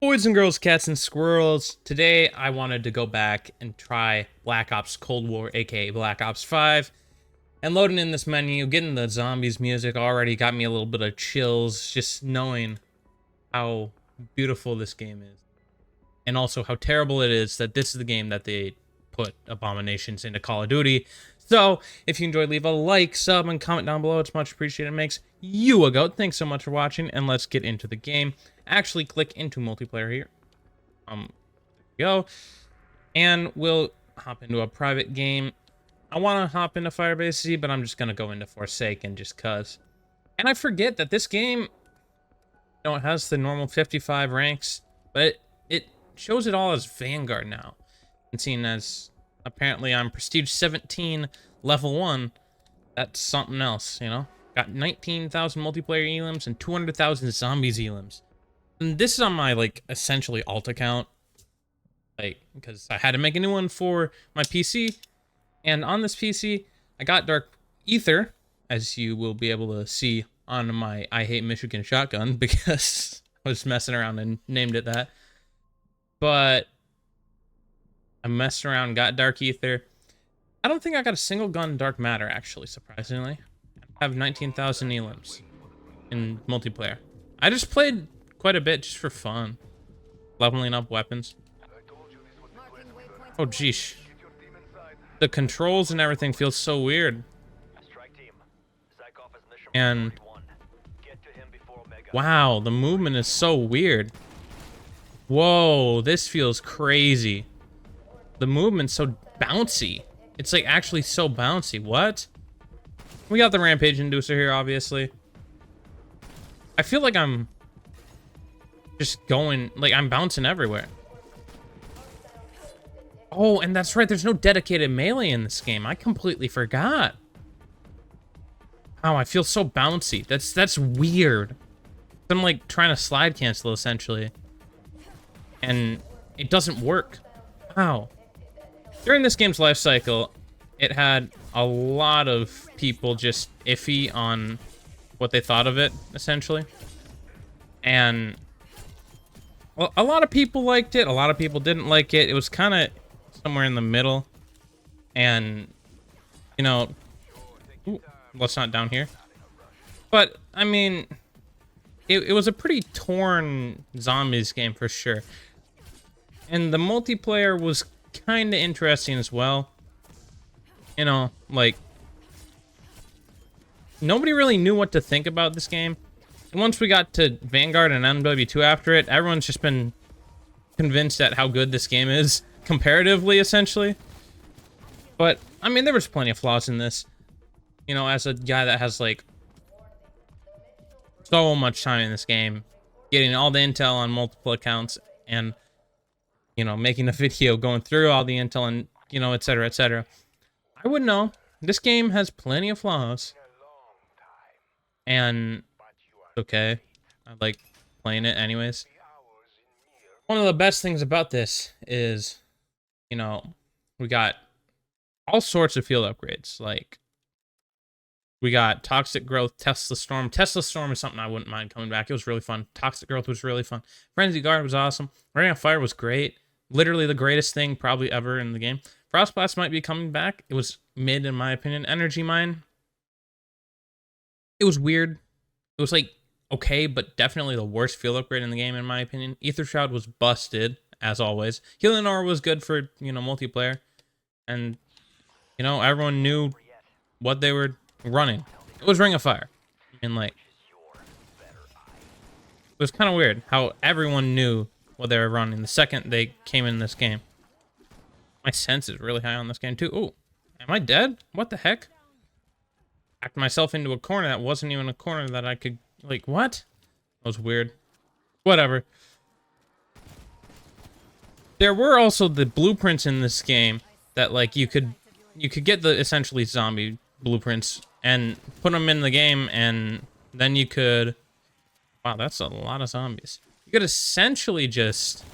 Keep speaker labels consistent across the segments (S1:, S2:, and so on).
S1: Boys and girls, cats and squirrels, today I wanted to go back and try Black Ops Cold War, aka Black Ops 5. And loading in this menu, getting the zombies music already got me a little bit of chills, just knowing how beautiful this game is. And also how terrible it is that this is the game that they put Abominations into Call of Duty. So, if you enjoyed, leave a like, sub, and comment down below. It's much appreciated. It makes you a goat. Thanks so much for watching, and let's get into the game. Actually, click into multiplayer here. There we go. And we'll hop into a private game. I want to hop into Firebase Z, but I'm just going to go into Forsaken just cuz. And I forget that this game, it has the normal 55 ranks, but it shows it all as Vanguard now. And seeing as apparently I'm Prestige 17, level 1, that's something else, you know? Got 19,000 multiplayer elims and 200,000 zombies elims. And this is on my, like, essentially alt account. Like, because I had to make a new one for my PC. And on this PC, I got Dark Ether, as you will be able to see on my I Hate Michigan shotgun, because I was messing around and named it that. But I messed around, got Dark Ether. I don't think I got a single gun Dark Matter, actually, surprisingly. I have 19,000 elims in multiplayer. I just played quite a bit just for fun. Leveling up weapons. Oh, geesh. The controls and everything feels so weird. And wow, the movement is so weird. Whoa, this feels crazy. The movement's so bouncy. It's like actually so bouncy. What? We got the Rampage Inducer here, obviously. I feel like I'm just going, like I'm bouncing everywhere. Oh, and that's right, there's no dedicated melee in this game. I completely forgot. Oh, I feel so bouncy. That's weird. I'm like trying to slide cancel essentially. And it doesn't work. Wow. During this game's life cycle, it had a lot of people just iffy on what they thought of it, essentially. And well, a lot of people liked it, a lot of people didn't like it. It was kind of somewhere in the middle. And, you know, ooh, let's not down here. But, I mean, it was a pretty torn zombies game for sure. And the multiplayer was kind of interesting as well. You know, like, nobody really knew what to think about this game. And once we got to Vanguard and MW2 after it, everyone's just been convinced at how good this game is, comparatively, essentially. But, I mean, there was plenty of flaws in this. You know, as a guy that has, like, so much time in this game, getting all the intel on multiple accounts, and, you know, making a video going through all the intel and, you know, etc., etc. I would know. This game has plenty of flaws. And okay, I like playing it anyways. One of the best things about this is, you know, we got all sorts of field upgrades. Like, we got Toxic Growth, Tesla Storm. Tesla Storm is something I wouldn't mind coming back. It was really fun. Toxic Growth was really fun. Frenzy Guard was awesome. Ring of Fire was great. Literally the greatest thing probably ever in the game. Frost Blast might be coming back. It was mid in my opinion. Energy Mine, it was weird. It was like okay, but definitely the worst field upgrade in the game in my opinion. Ether Shroud was busted, as always. Healing Aura was good for, you know, multiplayer. And, you know, everyone knew what they were running. It was Ring of Fire. And, like, it was kind of weird how everyone knew what they were running the second they came in this game. My sense is really high on this game, too. Ooh, am I dead? What the heck? Backed myself into a corner that wasn't even a corner that I could... Like, what? That was weird. Whatever. There were also the blueprints in this game that, like, you could get the essentially zombie blueprints and put them in the game, and then you could... Wow, that's a lot of zombies. You could essentially just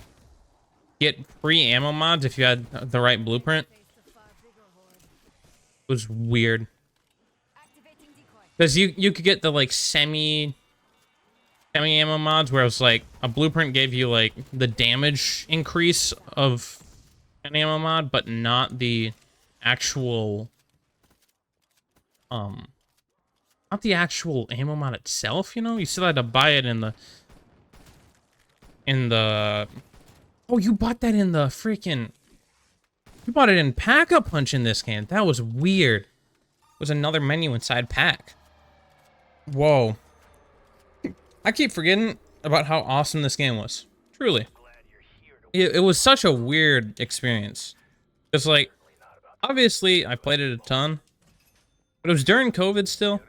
S1: get free ammo mods if you had the right blueprint. It was weird. Because you could get the, like, semi semi-ammo mods where it was like a blueprint gave you like the damage increase of an ammo mod, but not the actual not the actual ammo mod itself, you know? You still had to buy it in the oh, you bought that in the freaking, you bought it in Pack-a-Punch in this game. That was weird. It was another menu inside Pack. Whoa. I keep forgetting about how awesome this game was. Truly. It was such a weird experience. It's like, obviously, I played it a ton, but it was during COVID still.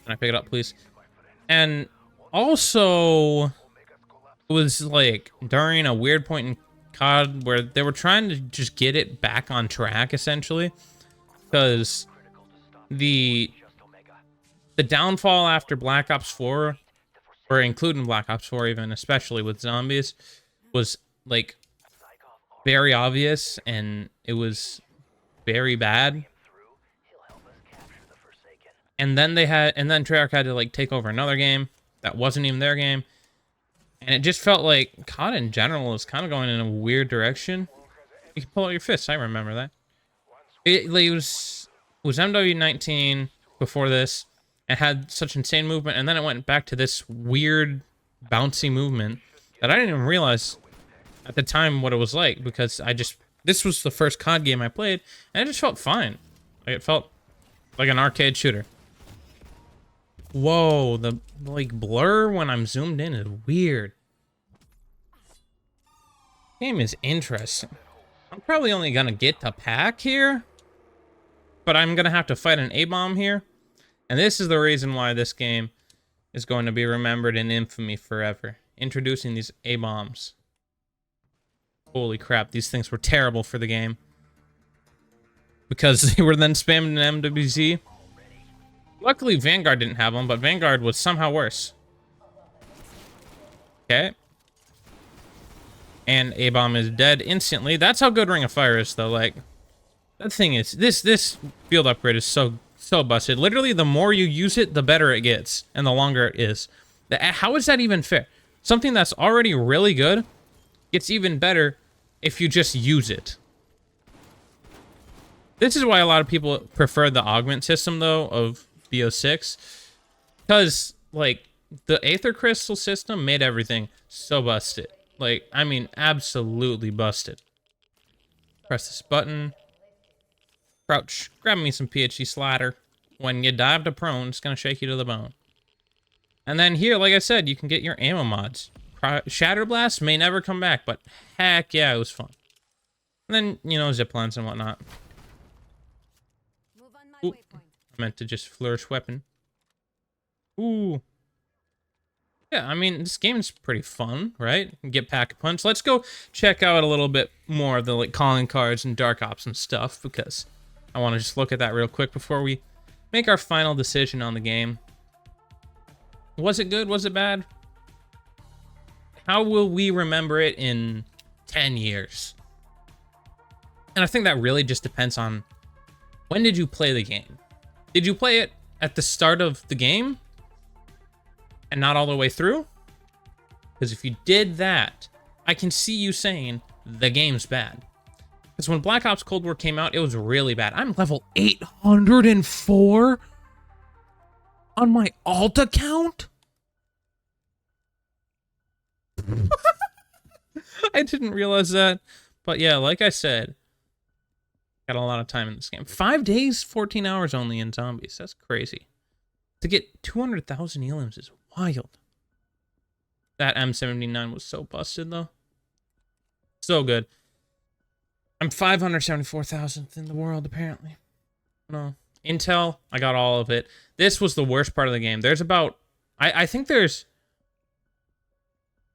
S1: Can I pick it up, please? And also, it was like during a weird point in COD where they were trying to just get it back on track, essentially, because the downfall after Black Ops 4, or including Black Ops 4 even, especially with zombies, was like very obvious, and it was very bad. And then Treyarch had to like take over another game that wasn't even their game, and it just felt like COD in general was kind of going in a weird direction. You can pull out your fists. I remember that. It was MW19 before this. It had such insane movement, and then it went back to this weird, bouncy movement that I didn't even realize at the time what it was like, because this was the first COD game I played, and it just felt fine. Like, it felt like an arcade shooter. Whoa, the, like, blur when I'm zoomed in is weird. Game is interesting. I'm probably only gonna get to Pack here, but I'm gonna have to fight an A-bomb here. And this is the reason why this game is going to be remembered in infamy forever. Introducing these A-bombs. Holy crap, these things were terrible for the game. Because they were then spammed in MWZ. Luckily, Vanguard didn't have them, but Vanguard was somehow worse. Okay. And A-bomb is dead instantly. That's how good Ring of Fire is, though. Like, that thing is... This field upgrade is so busted. Literally, the more you use it, the better it gets, and the longer it is. How is that even fair? Something that's already really good gets even better if you just use it. This is why a lot of people prefer the augment system, though, of BO6. Because, like, the Aether Crystal system made everything so busted. Like, I mean, absolutely busted. Press this button. Crouch. Grab me some PhD slider. When you dive to prone, it's going to shake you to the bone. And then here, like I said, you can get your ammo mods. Shatter Blast may never come back, but heck yeah, it was fun. And then, you know, zip lines and whatnot. Ooh, I meant to just flourish weapon. Ooh. Yeah, I mean, this game's pretty fun, right? Get Pack-a-Punch. Let's go check out a little bit more of the, like, calling cards and Dark Ops and stuff, because I want to just look at that real quick before we make our final decision on the game. Was it good? Was it bad? How will we remember it in 10 years? And I think that really just depends on, when did you play the game? Did you play it at the start of the game and not all the way through? Because if you did that, I can see you saying the game's bad. Because when Black Ops Cold War came out, it was really bad. I'm level 804 on my alt account? I didn't realize that. But yeah, like I said, got a lot of time in this game. 5 days, 14 hours only in zombies. That's crazy. To get 200,000 elims is wild. That M79 was so busted, though. So good. I'm 574,000th in the world, apparently. No. Intel, I got all of it. This was the worst part of the game. There's about... I think there's...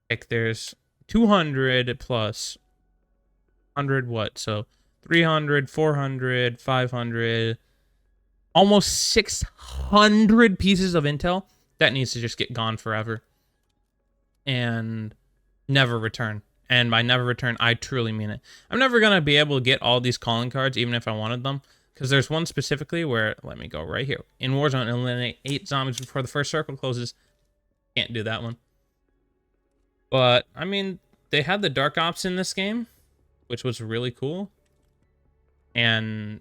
S1: Like, there's 200 plus 100 what? So 300, 400, 500, almost 600 pieces of intel that needs to just get gone forever and never return. And by never return, I truly mean it. I'm never going to be able to get all these calling cards, even if I wanted them, because there's one specifically where, let me go right here. In Warzone, eliminate 8 zombies before the first circle closes. Can't do that one. But, I mean, they had the Dark Ops in this game, which was really cool. And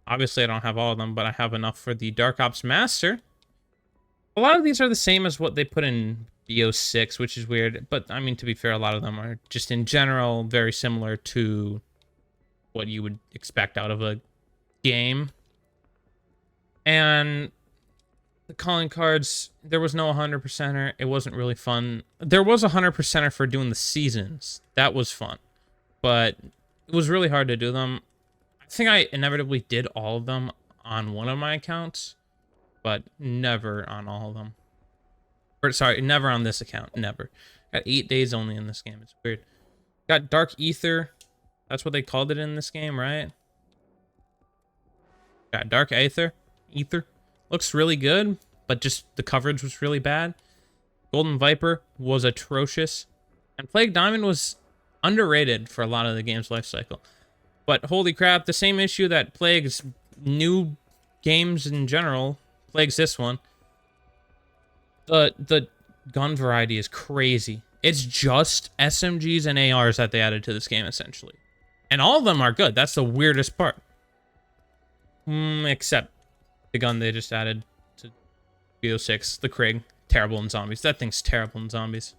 S1: obviously I don't have all of them, but I have enough for the Dark Ops Master. A lot of these are the same as what they put in BO6, which is weird. But, I mean, to be fair, a lot of them are just in general very similar to what you would expect out of a game. And the calling cards, there was no 100%er. It wasn't really fun. There was a 100%er for doing the seasons. That was fun. But it was really hard to do them. I think I inevitably did all of them on one of my accounts, but never on all of them. Or, sorry, never on this account. Never. Got 8 days only in this game. It's weird. Got Dark Ether. That's what they called it in this game, right? Got Dark Ether. Looks really good, but just the coverage was really bad. Golden Viper was atrocious. And Plague Diamond was underrated for a lot of the game's life cycle. But holy crap, the same issue that plagues new games in general plagues this one. The gun variety is crazy. It's just SMGs and ARs that they added to this game, essentially. And all of them are good. That's the weirdest part. Except the gun they just added to BO6, the Krieg. Terrible in zombies. That thing's terrible in zombies.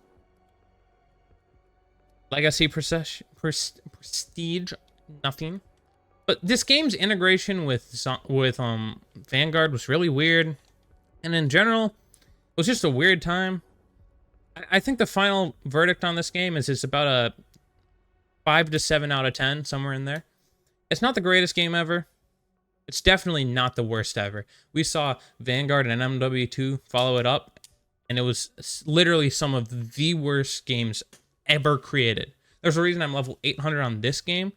S1: Legacy Prestige, nothing. But this game's integration with Vanguard was really weird. And in general, it was just a weird time. I think the final verdict on this game is it's about a 5 to 7 out of 10, somewhere in there. It's not the greatest game ever. It's definitely not the worst ever. We saw Vanguard and MW2 follow it up, and it was literally some of the worst games ever created. There's a reason I'm level 800 on this game,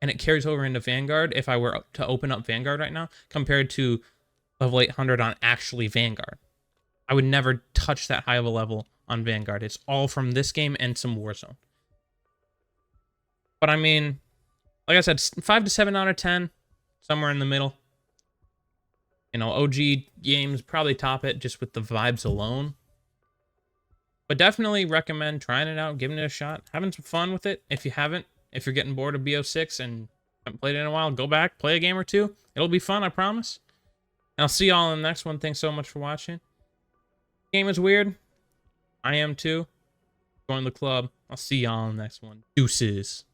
S1: and it carries over into Vanguard if I were to open up Vanguard right now, compared to level 800 on actually Vanguard. I would never touch that high of a level on Vanguard. It's all from this game and some Warzone. But I mean, like I said, 5 to 7 out of 10, somewhere in the middle. You know, OG games probably top it just with the vibes alone. But definitely recommend trying it out, giving it a shot, having some fun with it. If you haven't, if you're getting bored of BO6 and haven't played it in a while, go back, play a game or two. It'll be fun, I promise. And I'll see y'all in the next one. Thanks so much for watching. Game is weird. I am too. Join the club. I'll see y'all in the next one. Deuces.